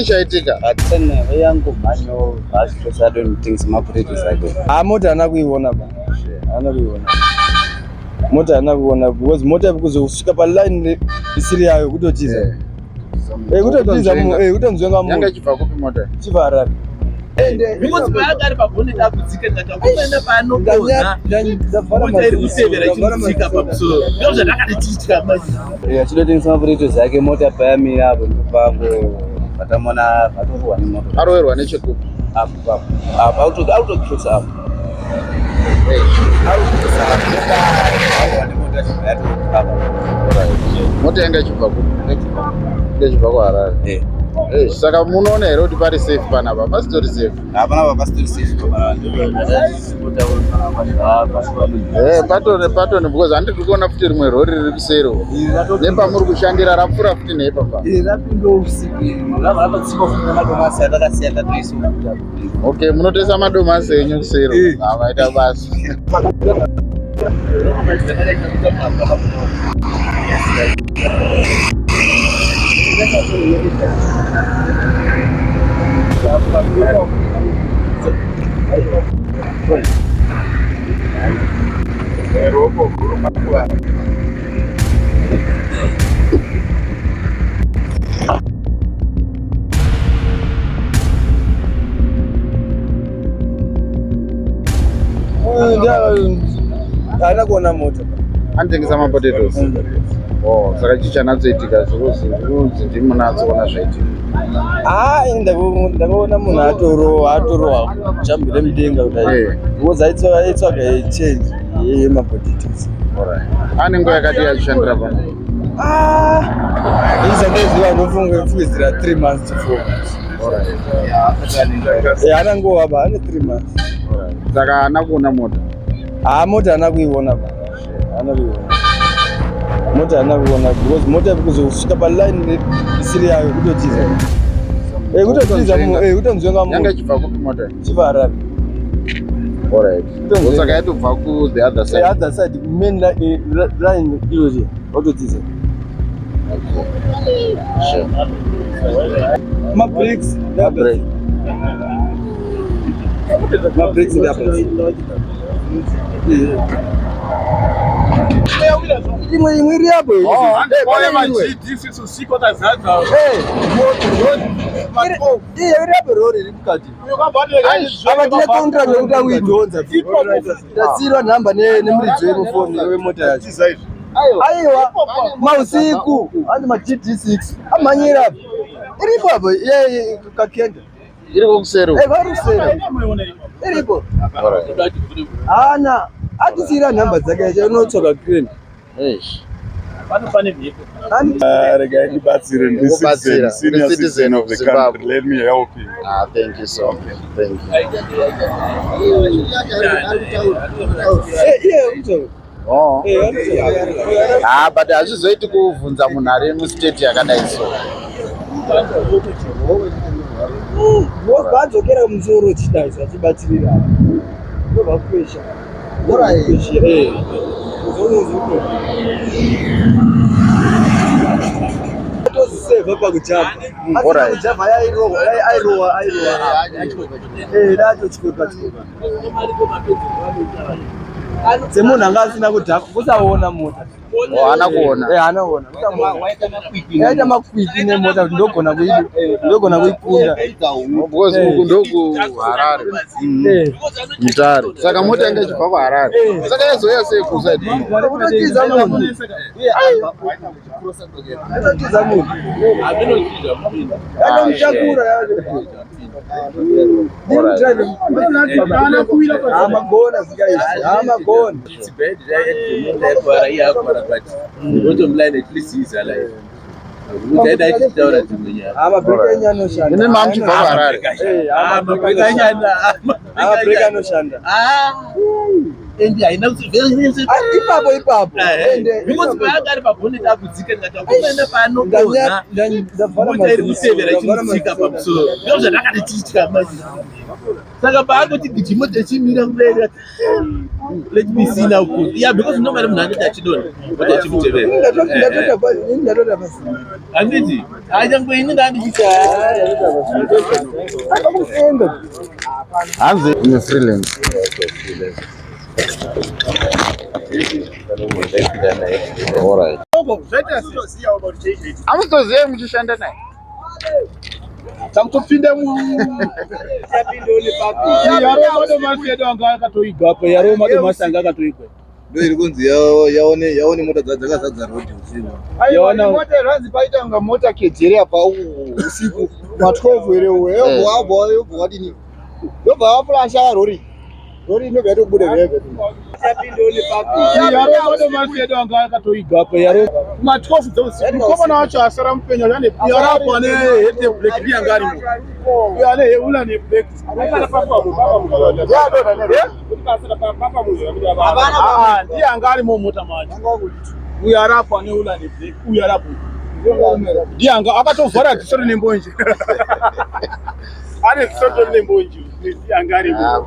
Chaitika atsana yangu manyo asitosado things mapureti zake mota ana kuiona ba ana kuiona mota ana kuona because mota kuzosvika pa line isiri yayo kutotiza kutotiza kutonzwenga yanga chibva kupi mota chibva Harare because paakari pagoni dakudzika ndakakuenda paanokona mota iri kusevera ichidzika pamusoro ndizvo zvandakati chiitika manje achidotengesa mapureti zake mota payamira apo ndopango patamona patorwa nemoto aroverwa nechekupi apa autokesa apo mota yanga ichibva kupi ndechibva kuHarare saka munoona here kuti pari safe panapa pasitori safe hapana pasitori safe patoni because handiri kuona futi rimwe rori riri kusero nepamuri kushandira rapfuura futi neipapa okay munotesa madomasi enyu kusero avaita basi haana kuona moto anotengesa mapotatoes saka chichanatsoitika zvirunzi ndimo natsoona zvaitika ndakaona munhu atorowa jambire mudenga kudai because aitsvaga change yemapotatoes ane nguva yakati achishandira pano izandoziva ndofungidzira 3 months to 4 months haana nguva ba ane 3 months saka haana kuona mota mota haana kuiona ba haana kuiona mota haana kuona because mota kuzosvika pa line isiri yayo kutotiza kutonzwenga yanga ichibva kupi mota chibva Harare saka yatobva ku the other side main line irori autotiza mabreaks imwe iri yapo iri yapo rori iri mukati apa tine contract yekuti akuidhonza tasirwa nhamba nemuridzo wemufoni wemota yacho aiwa mausiku andi ma GD6 amhanyira apo iripo apo kakenda iriko kusero iripo hana atisira nhamba dzake yacho unotsoka crane regai ndibatsire citizen of the country. Let me help you. Thank you so much. Thank you. But hazvizoiti kuvhunza munhu ari mustate yakadai so vadzokera kumusoro chidai achibatsirira ndobva kukwesha atozisevha pakujava airowa datochikoka semunhu anga asina kudhaka kusaona mota haana kuona yaita makwiki nemota kuti ndogona kuikunda because uku ndoku Harare Mutare saka mota yanga ichibva kuHarare saka yazoya sei kusaidi kutotiza munhu yatomutakura amagona zikaizvi amagona ine mamuchibva kuHarare amabreki anoshanda ende haina kuti ipapo because paanga ari paboneti akudzika ndikati akuenda paanogona iri kusevera chinosika pamusoro ndo zvandakati tichitya manje saka paangoti gijimota ichimira kudai lechimisina uko because normally munhu anoti achidonha kuti achimutevera handiti anyangwe andichita hanzi ni freelance. Amutoziye muchishanda naye takutopinda yaromadomasi yedu anga akatoigapa yaromadomasi anga akatoigwa ndo iri kunzi yaone mota dzakazadza rodhi usiku. mota ranzi paita kunga mota kejeri apa usiku ma12 ere yobva wadini yobva waflasha rori inobva yatobuda vheve yaromadomasi yedu anga akatoigapa ma12 dzeusiku mukomana wacho asara mupenyu yarapo ane hete black ndi anga arimo ane heula neblack ndiye anga arimo mota macho uyo arapo ane ula neblack uyo arapo ndiye anga akatovhara dziso rine mbonje ane dziso rine mbonje ndiye anga arimo